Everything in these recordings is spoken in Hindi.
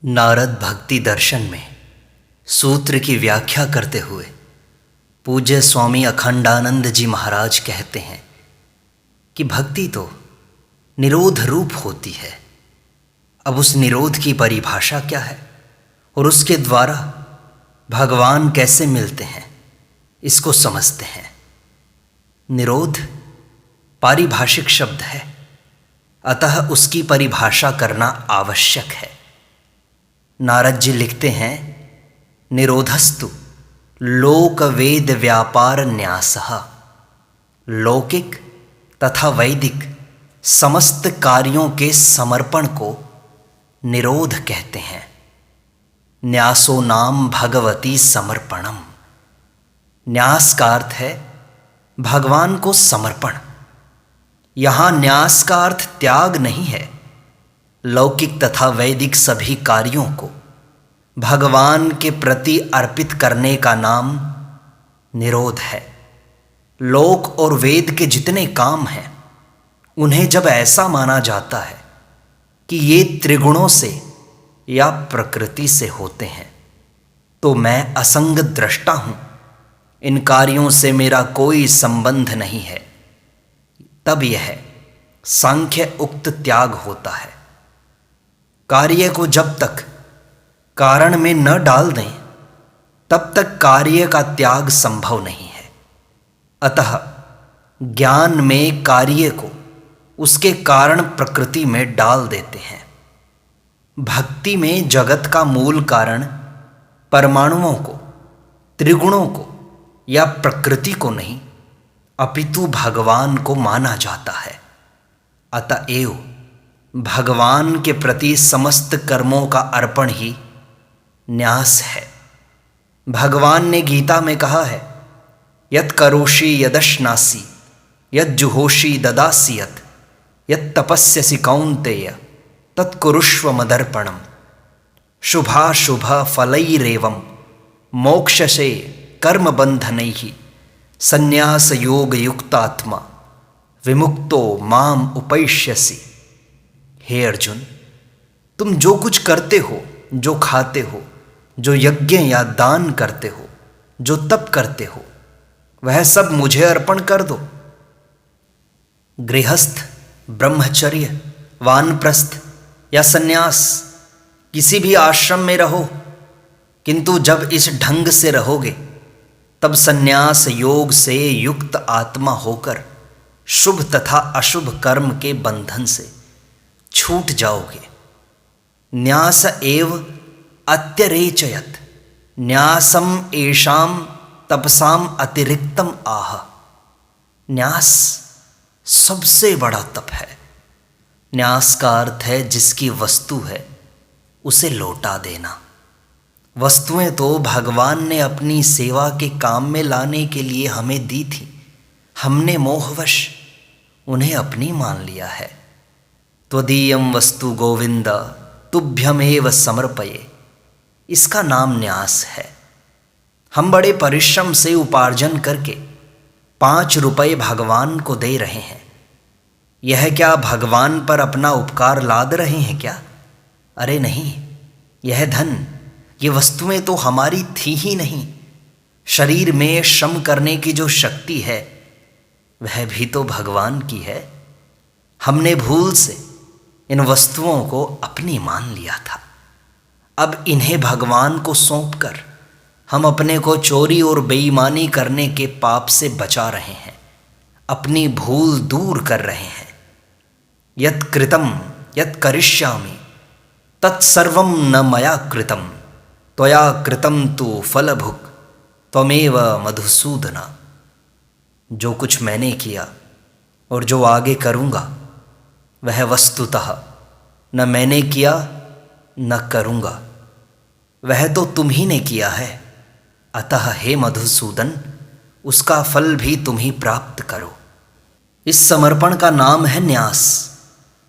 नारद भक्ति दर्शन में सूत्र की व्याख्या करते हुए पूज्य स्वामी अखंडानंद जी महाराज कहते हैं कि भक्ति तो निरोध रूप होती है। अब उस निरोध की परिभाषा क्या है और उसके द्वारा भगवान कैसे मिलते हैं, इसको समझते हैं। निरोध पारिभाषिक शब्द है, अतः उसकी परिभाषा करना आवश्यक है। नारद जी लिखते हैं, निरोधस्तु लोक वेद व्यापार न्यासः। लौकिक तथा वैदिक समस्त कार्यों के समर्पण को निरोध कहते हैं। न्यासो नाम भगवती समर्पणम। न्यास का अर्थ है भगवान को समर्पण। यहाँ न्यास का अर्थ त्याग नहीं है। लौकिक तथा वैदिक सभी कार्यों को भगवान के प्रति अर्पित करने का नाम निरोध है। लोक और वेद के जितने काम हैं उन्हें जब ऐसा माना जाता है कि ये त्रिगुणों से या प्रकृति से होते हैं, तो मैं असंग दृष्टा हूँ, इन कार्यों से मेरा कोई संबंध नहीं है, तब यह सांख्य उक्त त्याग होता है। कार्य को जब तक कारण में न डाल दें तब तक कार्य का त्याग संभव नहीं है। अतः ज्ञान में कार्य को उसके कारण प्रकृति में डाल देते हैं। भक्ति में जगत का मूल कारण परमाणुओं को, त्रिगुणों को या प्रकृति को नहीं, अपितु भगवान को माना जाता है। अतएव भगवान के प्रति समस्त कर्मों का अर्पण ही न्यास है। भगवान ने गीता में कहा है, यत् करोषि यदश्नासि यज्जुहोषि ददासि यत् तपस्यसि कौन्तेय तत्कुरुष्व मदर्पणम्। शुभाशुभ फलैरेवं मोक्षसे कर्मबन्धनैः संन्यास योग युक्तात्मा विमुक्तो माम उपैष्यसि। हे अर्जुन, तुम जो कुछ करते हो, जो खाते हो, जो यज्ञ या दान करते हो, जो तप करते हो, वह सब मुझे अर्पण कर दो। गृहस्थ, ब्रह्मचर्य, वानप्रस्थ या सन्यास, किसी भी आश्रम में रहो, किंतु जब इस ढंग से रहोगे तब सन्यास योग से युक्त आत्मा होकर शुभ तथा अशुभ कर्म के बंधन से छूट जाओगे। न्यास एव अत्यरेचयत् न्यासम एषाम तपसाम अतिरिक्तम आह। न्यास सबसे बड़ा तप है। न्यास का अर्थ है जिसकी वस्तु है उसे लौटा देना। वस्तुएं तो भगवान ने अपनी सेवा के काम में लाने के लिए हमें दी थी, हमने मोहवश उन्हें अपनी मान लिया है। त्वदीयं वस्तु गोविंद तुभ्यमेव समर्पये, इसका नाम न्यास है। हम बड़े परिश्रम से उपार्जन करके 5 रुपये भगवान को दे रहे हैं। यह क्या भगवान पर अपना उपकार लाद रहे हैं क्या? अरे नहीं, यह धन, ये वस्तुएं तो हमारी थी ही नहीं। शरीर में श्रम करने की जो शक्ति है वह भी तो भगवान की है। हमने भूल से इन वस्तुओं को अपनी मान लिया था। अब इन्हें भगवान को सौंपकर हम अपने को चोरी और बेईमानी करने के पाप से बचा रहे हैं, अपनी भूल दूर कर रहे हैं। यत् कृतं यत् करिष्यामि तत्सर्वं न मया कृतं त्वया कृतं तु फलभुक् त्वमेव मधुसूदना। जो कुछ मैंने किया और जो आगे करूँगा वह वस्तुतः न मैंने किया न करूँगा, वह तो तुम ही ने किया है। अतः हे मधुसूदन, उसका फल भी तुम ही प्राप्त करो। इस समर्पण का नाम है न्यास।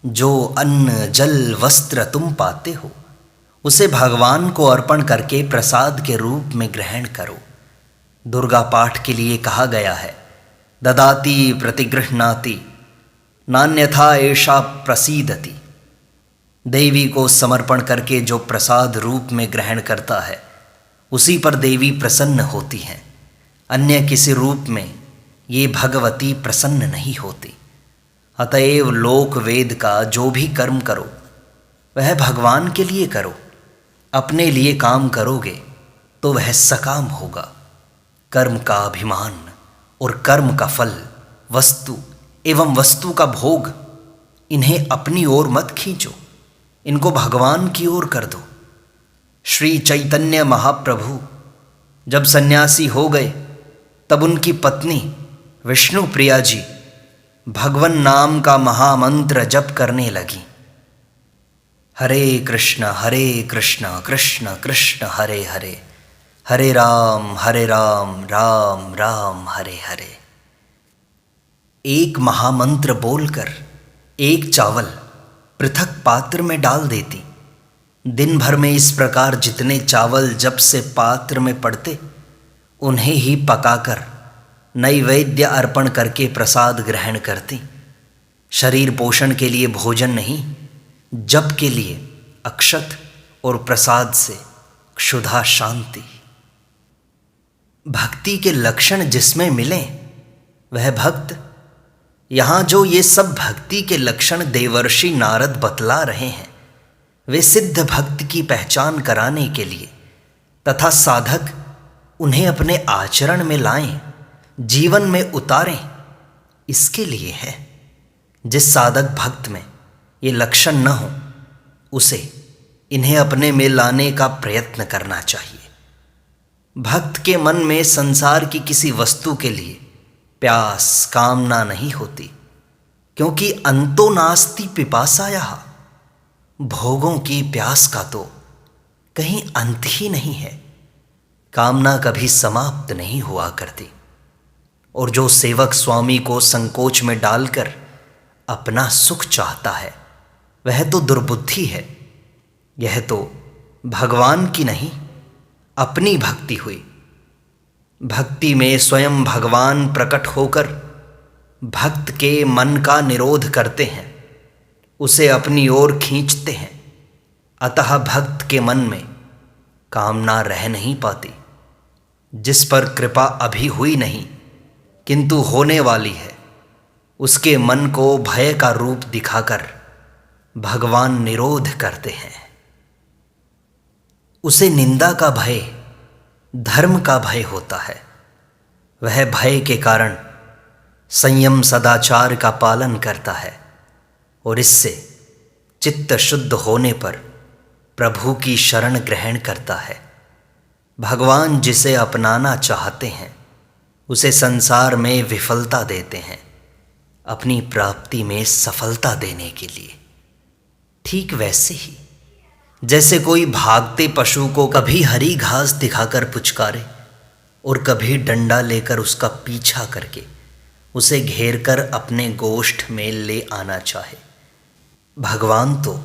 जो अन्न जल वस्त्र तुम पाते हो उसे भगवान को अर्पण करके प्रसाद के रूप में ग्रहण करो। दुर्गा पाठ के लिए कहा गया है, ददाति प्रतिगृह्णाति नान्यथा एषा प्रसीदति। देवी को समर्पण करके जो प्रसाद रूप में ग्रहण करता है उसी पर देवी प्रसन्न होती हैं। अन्य किसी रूप में ये भगवती प्रसन्न नहीं होती। अतएव लोक वेद का जो भी कर्म करो वह भगवान के लिए करो। अपने लिए काम करोगे तो वह सकाम होगा। कर्म का अभिमान और कर्म का फल, वस्तु एवं वस्तु का भोग, इन्हें अपनी ओर मत खींचो, इनको भगवान की ओर कर दो। श्री चैतन्य महाप्रभु जब सन्यासी हो गए तब उनकी पत्नी विष्णु प्रिया जी भगवन नाम का महामंत्र जप करने लगी। हरे कृष्ण कृष्ण कृष्ण हरे हरे, हरे राम राम राम हरे हरे। एक महामंत्र बोलकर एक चावल पृथक पात्र में डाल देती। दिन भर में इस प्रकार जितने चावल जब से पात्र में पड़ते उन्हें ही पकाकर नैवेद्य अर्पण करके प्रसाद ग्रहण करती। शरीर पोषण के लिए भोजन नहीं, जप के लिए अक्षत और प्रसाद से क्षुधा शांति। भक्ति के लक्षण जिसमें मिले वह भक्त। यहाँ जो ये सब भक्ति के लक्षण देवर्षि नारद बतला रहे हैं वे सिद्ध भक्त की पहचान कराने के लिए तथा साधक उन्हें अपने आचरण में लाएं, जीवन में उतारें, इसके लिए है। जिस साधक भक्त में ये लक्षण न हो उसे इन्हें अपने में लाने का प्रयत्न करना चाहिए। भक्त के मन में संसार की किसी वस्तु के लिए प्यास कामना नहीं होती, क्योंकि अंतो नास्ति पिपासायाः, भोगों की प्यास का तो कहीं अंत ही नहीं है। कामना कभी समाप्त नहीं हुआ करती। और जो सेवक स्वामी को संकोच में डालकर अपना सुख चाहता है वह तो दुर्बुद्धि है। यह तो भगवान की नहीं अपनी भक्ति हुई। भक्ति में स्वयं भगवान प्रकट होकर भक्त के मन का निरोध करते हैं, उसे अपनी ओर खींचते हैं। अतः भक्त के मन में कामना रह नहीं पाती। जिस पर कृपा अभी हुई नहीं किंतु होने वाली है, उसके मन को भय का रूप दिखाकर भगवान निरोध करते हैं। उसे निंदा का भय, धर्म का भय होता है। वह भय के कारण संयम सदाचार का पालन करता है और इससे चित्त शुद्ध होने पर प्रभु की शरण ग्रहण करता है। भगवान जिसे अपनाना चाहते हैं उसे संसार में विफलता देते हैं, अपनी प्राप्ति में सफलता देने के लिए। ठीक वैसे ही जैसे कोई भागते पशु को कभी हरी घास दिखाकर पुचकारे और कभी डंडा लेकर उसका पीछा करके उसे घेरकर अपने गोष्ठ में ले आना चाहे, भगवान तो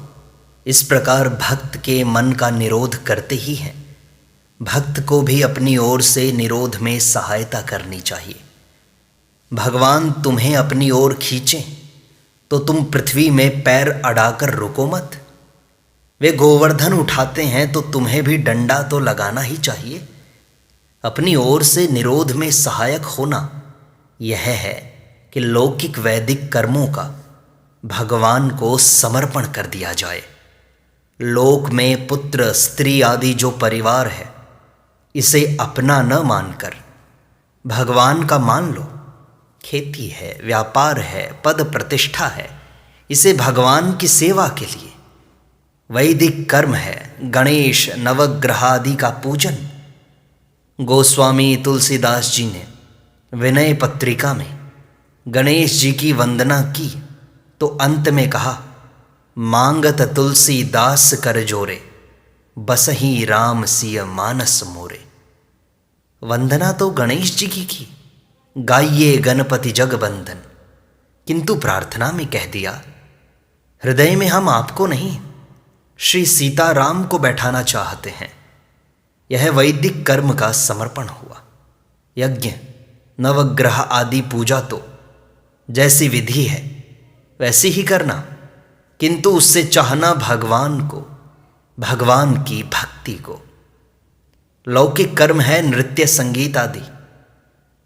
इस प्रकार भक्त के मन का निरोध करते ही हैं। भक्त को भी अपनी ओर से निरोध में सहायता करनी चाहिए। भगवान तुम्हें अपनी ओर खींचें तो तुम पृथ्वी में पैर अड़ाकर रुको मत। वे गोवर्धन उठाते हैं तो तुम्हें भी डंडा तो लगाना ही चाहिए। अपनी ओर से निरोध में सहायक होना यह है कि लौकिक वैदिक कर्मों का भगवान को समर्पण कर दिया जाए। लोक में पुत्र स्त्री आदि जो परिवार है इसे अपना न मानकर भगवान का मान लो। खेती है, व्यापार है, पद प्रतिष्ठा है, इसे भगवान की सेवा के लिए। वैदिक कर्म है गणेश नवग्रह आदि का पूजन। गोस्वामी तुलसीदास जी ने विनय पत्रिका में गणेश जी की वंदना की तो अंत में कहा, मांगत तुलसीदास कर जोरे, बसही राम सिय मानस मोरे। वंदना तो गणेश जी की गाइए गणपति जगबंधन, किंतु प्रार्थना में कह दिया हृदय में हम आपको नहीं श्री सीताराम को बैठाना चाहते हैं। यह वैदिक कर्म का समर्पण हुआ। यज्ञ नवग्रह आदि पूजा तो जैसी विधि है वैसी ही करना। किंतु उससे चाहना भगवान को, भगवान की भक्ति को। लौकिक कर्म है नृत्य संगीत आदि।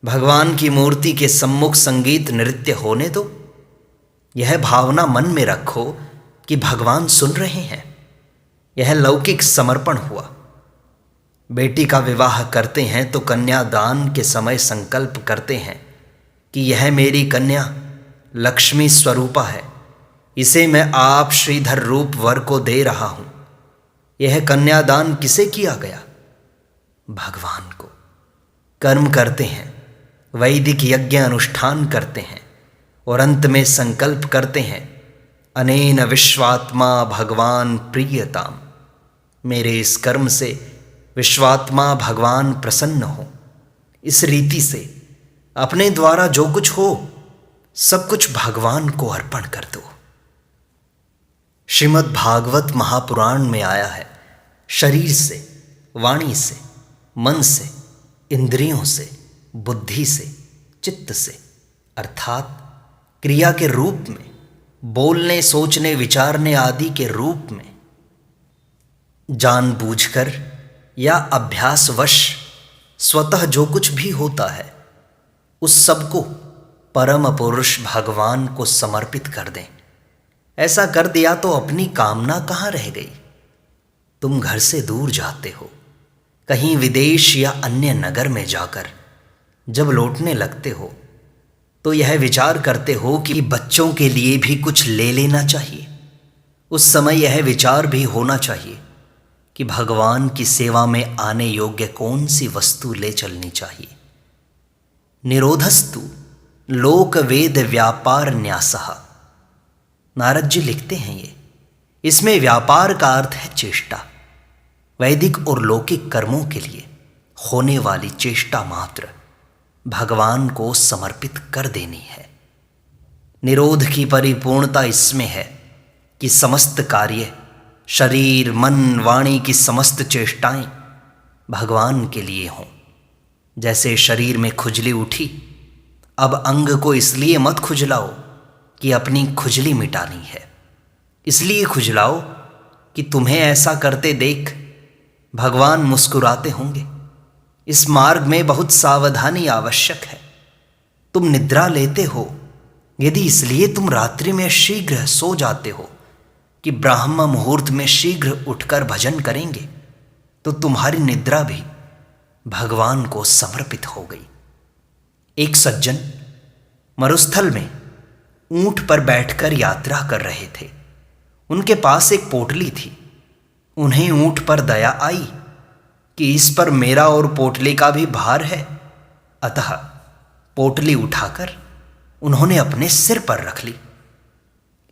भगवान की मूर्ति के सम्मुख संगीत नृत्य होने दो। यह भावना मन में रखो कि भगवान सुन रहे हैं। यह लौकिक समर्पण हुआ। बेटी का विवाह करते हैं तो कन्यादान के समय संकल्प करते हैं कि यह मेरी कन्या लक्ष्मी स्वरूपा है, इसे मैं आप श्रीधर रूप वर को दे रहा हूं। यह कन्यादान किसे किया गया? भगवान को। कर्म करते हैं, वैदिक यज्ञ अनुष्ठान करते हैं और अंत में संकल्प करते हैं, अनेन विश्वात्मा भगवान प्रियताम। मेरे इस कर्म से विश्वात्मा भगवान प्रसन्न हो। इस रीति से अपने द्वारा जो कुछ हो सब कुछ भगवान को अर्पण कर दो। श्रीमद् भागवत महापुराण में आया है, शरीर से, वाणी से, मन से, इंद्रियों से, बुद्धि से, चित्त से, अर्थात क्रिया के रूप में, बोलने, सोचने, विचारने आदि के रूप में, जानबूझकर या अभ्यासवश स्वतः जो कुछ भी होता है उस सबको परम पुरुष भगवान को समर्पित कर दें। ऐसा कर दिया तो अपनी कामना कहाँ रह गई? तुम घर से दूर जाते हो, कहीं विदेश या अन्य नगर में जाकर जब लौटने लगते हो तो यह विचार करते हो कि बच्चों के लिए भी कुछ ले लेना चाहिए। उस समय यह विचार भी होना चाहिए कि भगवान की सेवा में आने योग्य कौन सी वस्तु ले चलनी चाहिए। निरोधस्तु लोक वेद व्यापार न्यासः। नारद जी लिखते हैं इसमें व्यापार का अर्थ है चेष्टा। वैदिक और लौकिक कर्मों के लिए होने वाली चेष्टा मात्र भगवान को समर्पित कर देनी है। निरोध की परिपूर्णता इसमें है कि समस्त कार्य, शरीर, मन, वाणी की समस्त चेष्टाएं भगवान के लिए हों। जैसे शरीर में खुजली उठी, अब अंग को इसलिए मत खुजलाओ कि अपनी खुजली मिटानी है, इसलिए खुजलाओ कि तुम्हें ऐसा करते देख भगवान मुस्कुराते होंगे। इस मार्ग में बहुत सावधानी आवश्यक है। तुम निद्रा लेते हो यदि इसलिए तुम रात्रि में शीघ्र सो जाते हो कि ब्राह्म मुहूर्त में शीघ्र उठकर भजन करेंगे, तो तुम्हारी निद्रा भी भगवान को समर्पित हो गई। एक सज्जन मरुस्थल में ऊंट पर बैठकर यात्रा कर रहे थे। उनके पास एक पोटली थी। उन्हें ऊंट पर दया आई कि इस पर मेरा और पोटली का भी भार है, अतः पोटली उठाकर उन्होंने अपने सिर पर रख ली।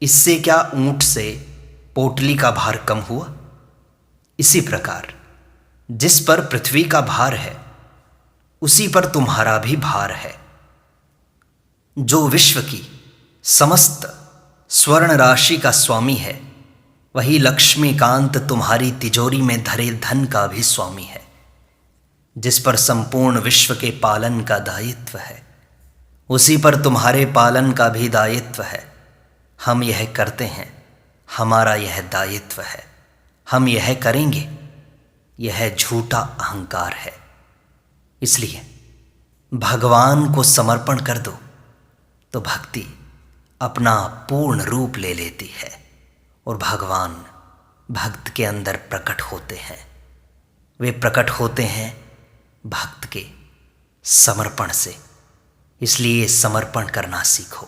इससे क्या ऊंट से पोटली का भार कम हुआ? इसी प्रकार जिस पर पृथ्वी का भार है उसी पर तुम्हारा भी भार है। जो विश्व की समस्त स्वर्ण राशि का स्वामी है वही लक्ष्मीकांत तुम्हारी तिजोरी में धरे धन का भी स्वामी है। जिस पर संपूर्ण विश्व के पालन का दायित्व है उसी पर तुम्हारे पालन का भी दायित्व है। हम यह करते हैं, हमारा यह दायित्व है, हम यह करेंगे, यह झूठा अहंकार है। इसलिए भगवान को समर्पण कर दो तो भक्ति अपना पूर्ण रूप ले लेती है और भगवान भक्त के अंदर प्रकट होते हैं। वे प्रकट होते हैं भक्त के समर्पण से। इसलिए समर्पण करना सीखो।